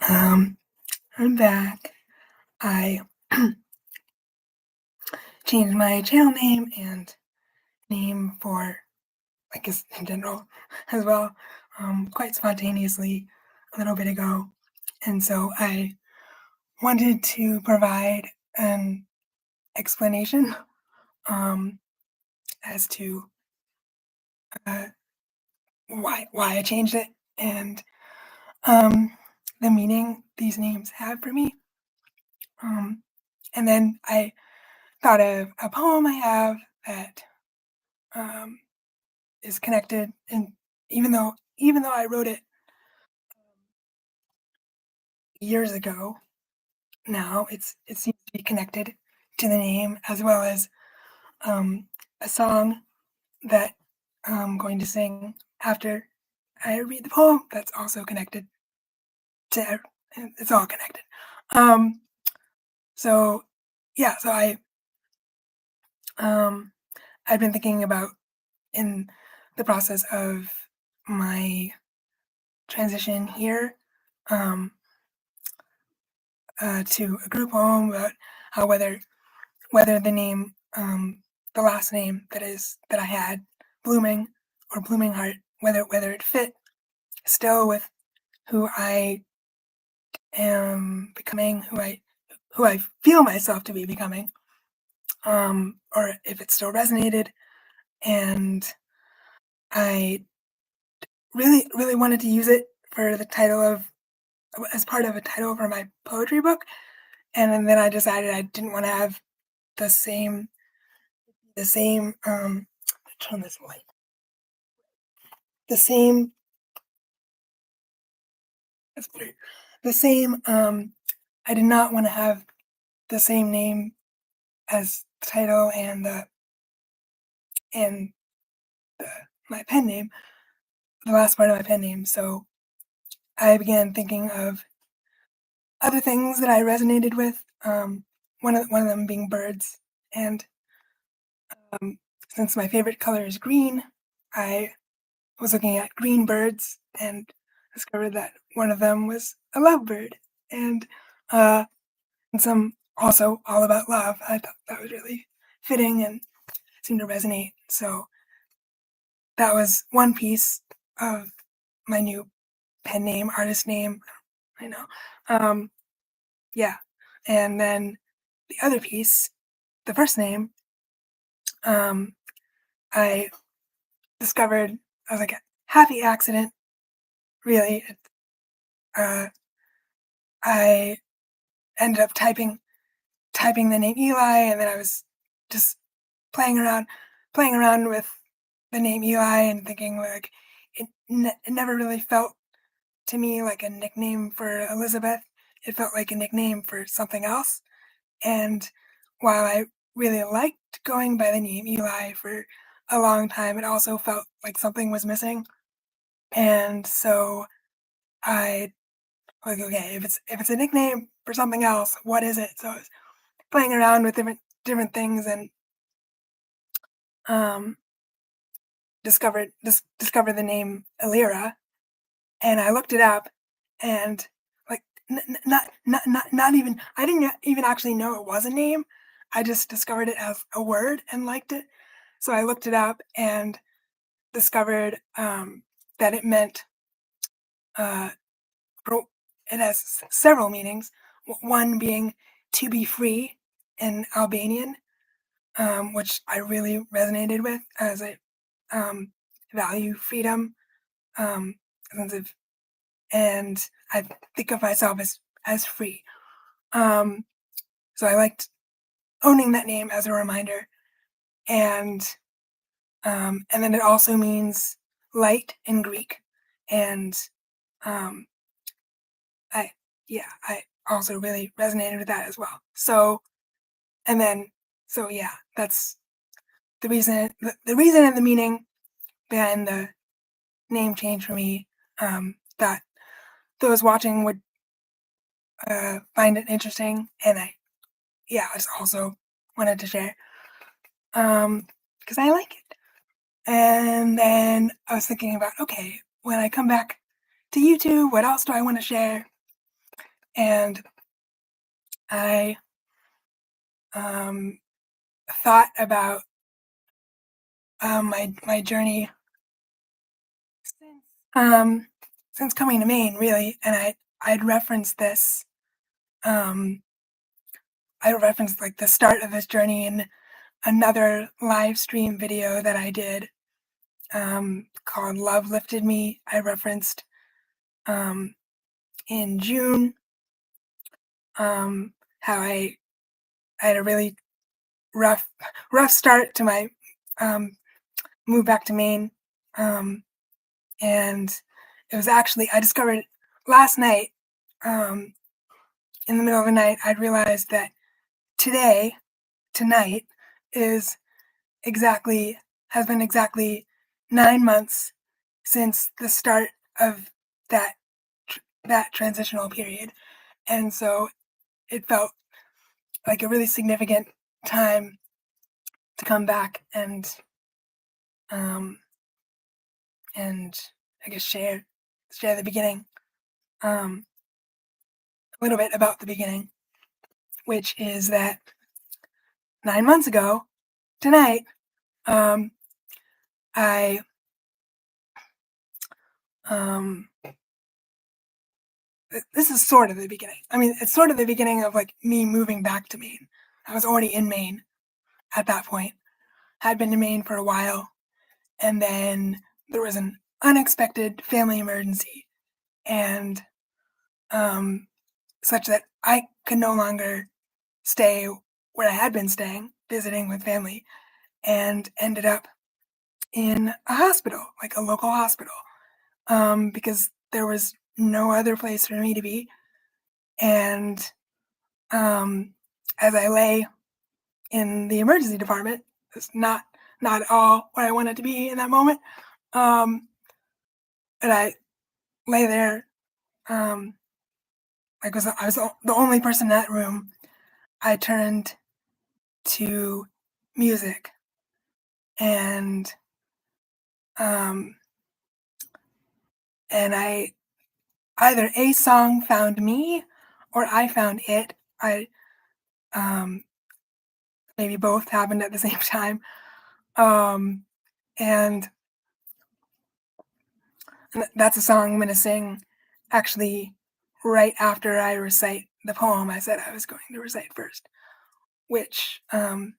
Um, I'm back. I changed my channel name and name for, I guess, in general as well, quite spontaneously a little bit ago. And so I wanted to provide an explanation um, as to uh, why I changed it and um, the meaning these names have for me. And then I thought of a poem I have that um, is connected, and even though I wrote it years ago, now it seems to be connected to the name as well as um, a song that I'm going to sing after I read the poem. That's also connected to. It's all connected. Um, so yeah, so um, I've been thinking about in the process of my transition here. Um, to a group home about how whether the name the last name that I had, Blooming or Blooming Heart, whether it fit still with who I am becoming, who I feel myself to be becoming, or if it still resonated. And I really wanted to use it for the title of as part of a title for my poetry book, and then I decided I didn't want to have the same the same turn this light the same that's weird. The same I did not want to have the same name as the title and the, my pen name, the last part of my pen name. So I began thinking of other things that I resonated with. One of them being birds, and um, since my favorite color is green, I was looking at green birds and discovered that one of them was a lovebird, and uh, and some also all about love. I thought that was really fitting and seemed to resonate. So that was one piece of my new pen name, artist name. I know. Um, yeah. And then the other piece, the first name, um, I discovered I was like a happy accident, really. Uh, I ended up typing the name Eli, and then I was just playing around playing around with the name Eli and thinking like it never really felt to me like a nickname for Elizabeth. It felt like a nickname for something else. And while I really liked going by the name Eli for a long time, it also felt like something was missing. And so I like, okay, if it's a nickname for something else, what is it? So I was playing around with different things and um discovered the name Elira, and I looked it up, and like not even I didn't even actually know it was a name. I just discovered it as a word and liked it. So I looked it up and discovered that it meant uh, it has several meanings. One being to be free in Albanian, which I really resonated with as I value freedom, um, sense of, and I think of myself as free. Um, so I liked owning that name as a reminder, and and then it also means light in Greek, and um, I I also really resonated with that as well. So and then so yeah, that's the reason and the meaning behind the name change for me. That those watching would find it interesting, and I just also wanted to share because I like it. And then I was thinking about, okay, when I come back to YouTube, what else do I want to share? and I um, thought about my journey since since coming to Maine, really, and I'd referenced this. Um, I referenced like the start of this journey in another live stream video that I did called "Love Lifted Me." I referenced um, in June how I had a really rough rough start to my um, move back to Maine, um, and it was actually I discovered last night um, in the middle of the night. I realized that tonight is exactly has been exactly 9 months since the start of that that transitional period, and so it felt like a really significant time to come back um, and I guess share the beginning, um, a little bit about the beginning, which is that 9 months ago tonight, um, I um, this is sort of the beginning. I mean, it's sort of the beginning of like me moving back to Maine. I was already in Maine at that point, had been in Maine for a while, and then there was an unexpected family emergency, and um, such that I could no longer stay where I had been staying, visiting with family, and ended up in a hospital, like a local hospital, because there was no other place for me to be. And um, as I lay in the emergency department, it's not at all where I wanted to be in that moment. Um, and I lay there, um, like I was the only person in that room. I turned to music, and um, I either a song found me or I found it. I um, maybe both happened at the same time. Um, and that's a song I'm going to sing actually right after I recite the poem I said I was going to recite first, which I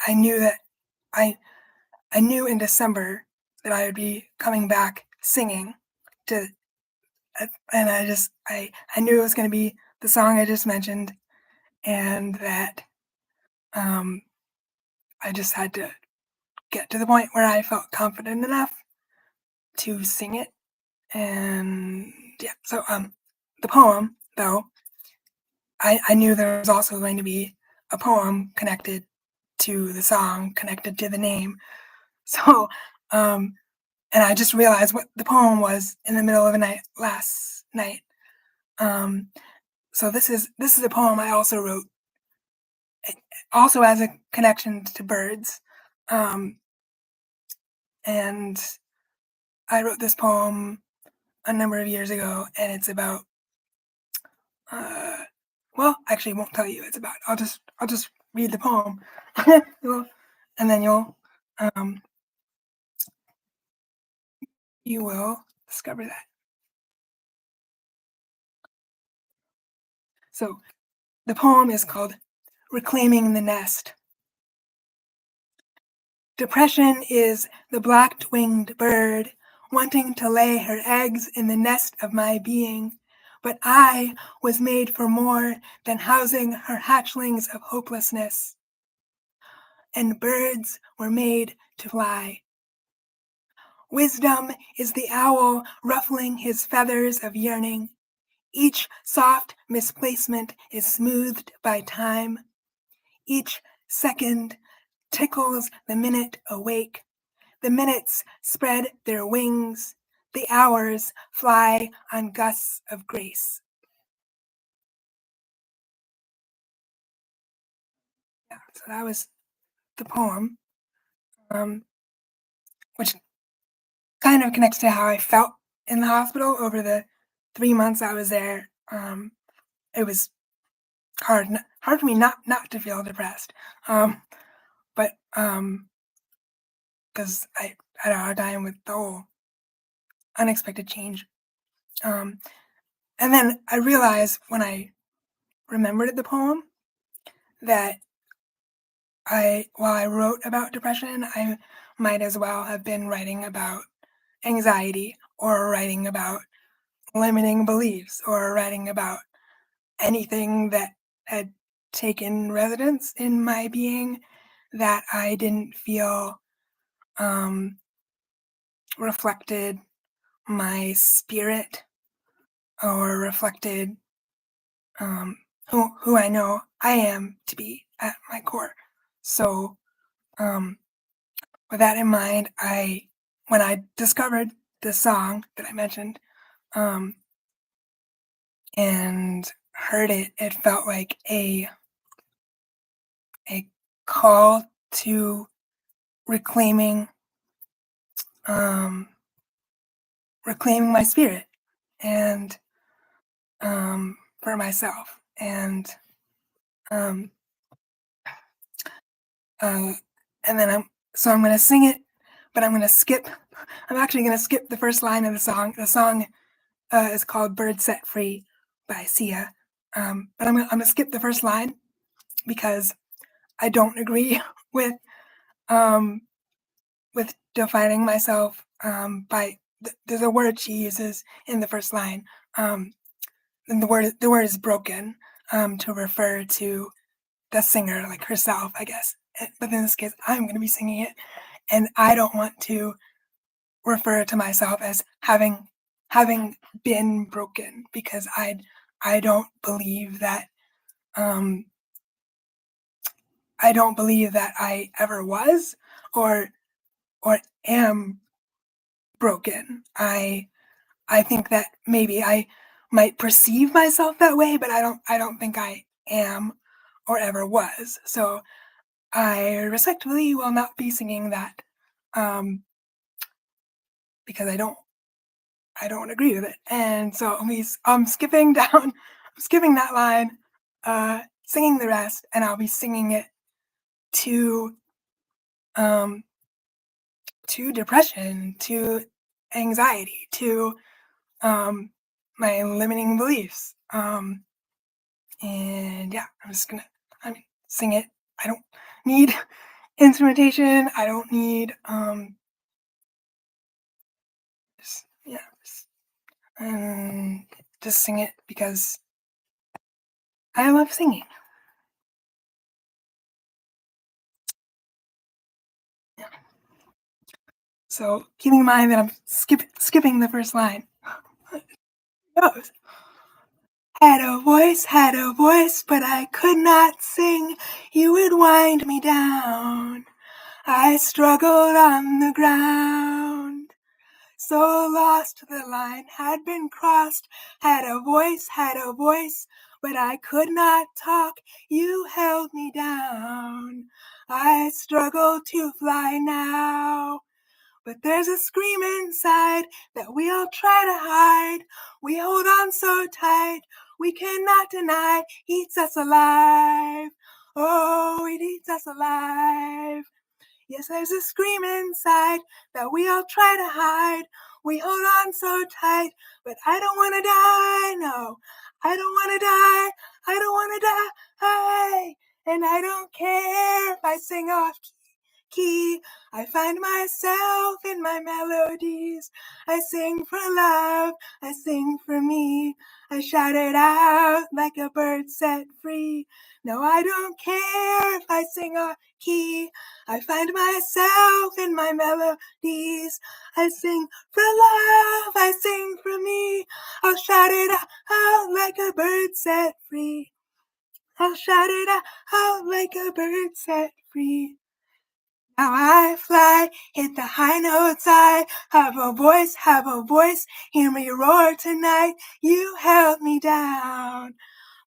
knew that I, I knew in December that I would be coming back singing to, and I knew it was going to be the song I just mentioned, and that um, I just had to get to the point where I felt confident enough to sing it. And yeah, so the poem though, I knew there was also going to be a poem connected to the song, connected to the name. So and I just realized what the poem was in the middle of the night last night. Um, so this is a poem I also wrote, also as a connection to birds. Um, and I wrote this poem a number of years ago, and it's about. Uh, well, actually, I won't tell you. It's about. I'll just read the poem, and then um, you will discover that. So the poem is called "Reclaiming the Nest." Depression is the black-winged bird wanting to lay her eggs in the nest of my being, but I was made for more than housing her hatchlings of hopelessness. And birds were made to fly. Wisdom is the owl ruffling his feathers of yearning. Each soft misplacement is smoothed by time. Each second tickles the minute awake. The minutes spread their wings. The hours fly on gusts of grace. Yeah, so that was the poem, um, which kind of connects to how I felt in the hospital over the 3 months I was there. It was hard for me not to feel depressed. Um, but because I had a hard time with the whole unexpected change. Um, and then I realized when I remembered the poem that while I wrote about depression, I might as well have been writing about anxiety or writing about limiting beliefs or writing about anything that had taken residence in my being that I didn't feel um, reflected my spirit or reflected who I know I am to be at my core. So, um, with that in mind, when I discovered the song that I mentioned, um, and heard it, it felt like a call to reclaiming um, reclaiming my spirit and for myself and um, uh, and then I'm gonna sing it, but I'm actually gonna skip the first line of the song. The song is called "Bird Set Free" by Sia, but I'm gonna skip the first line because I don't agree with um, defining myself by there's a word she uses in the first line, um, and the word is broken to refer to the singer, like herself, I guess. But in this case, I'm going to be singing it, and I don't want to refer to myself as having been broken because I don't believe that um, I don't believe that I ever was or or am broken. I think that maybe I might perceive myself that way, but I don't think I am or ever was. So I respectfully will not be singing that um, because I don't agree with it. And so I'm skipping down, I'm skipping that line, singing the rest, and I'll be singing it to um, to depression, to anxiety, to um, my limiting beliefs. And yeah, sing it. I don't need instrumentation. I don't need yeah, and just sing it because I love singing. Yeah. So keeping in mind that I'm skipping the first line. It goes. Had a voice, but I could not sing. You would wind me down. I struggled on the ground. So lost the line had been crossed, had a voice, but I could not talk. You held me down. I struggle to fly now. But there's a scream inside that we all try to hide. We hold on so tight, we cannot deny. Eats us alive. Oh, it eats us alive. Yes, there's a scream inside that we all try to hide. We hold on so tight, but I don't want to die. No, I don't want to die. I don't want to die. And I don't care if I sing off key. I find myself in my melodies. I sing for love. I sing for me. I shout it out like a bird set free. No, I don't care if I sing off key. I find myself in my melodies. I sing for love, I sing for me. I'll shout it out like a bird set free. I'll shout it out like a bird set free. Now I fly, hit the high notes, I have a voice, hear me roar tonight. You held me down,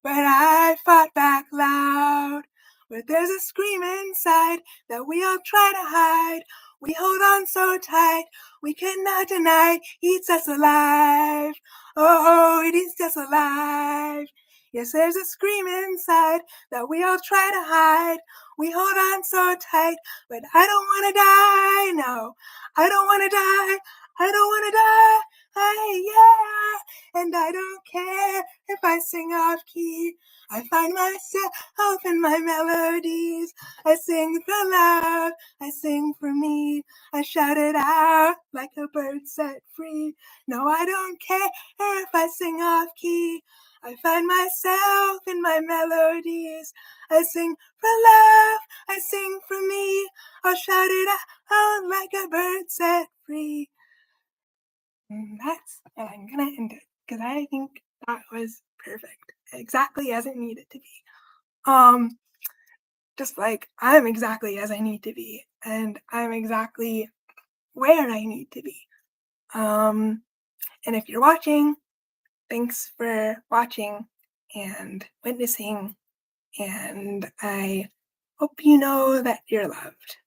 but I fought back loud. But there's a scream inside that we all try to hide. We hold on so tight, we cannot deny, eats us alive. Oh, it eats us alive. Yes, there's a scream inside that we all try to hide. We hold on so tight, but I don't want to die. No, I don't want to die. I don't want to die. Yeah, and I don't care if I sing off key. I find myself in my melodies. I sing for love. I sing for me. I shout it out like a bird set free. No, I don't care if I sing off key. I find myself in my melodies. I sing for love. I sing for me. I'll shout it out like a bird set free. And that's how I'm gonna end it because I think that was perfect, exactly as it needed to be. Um, just like I'm exactly as I need to be, and I'm exactly where I need to be. Um, and if you're watching, thanks for watching and witnessing, and I hope you know that you're loved.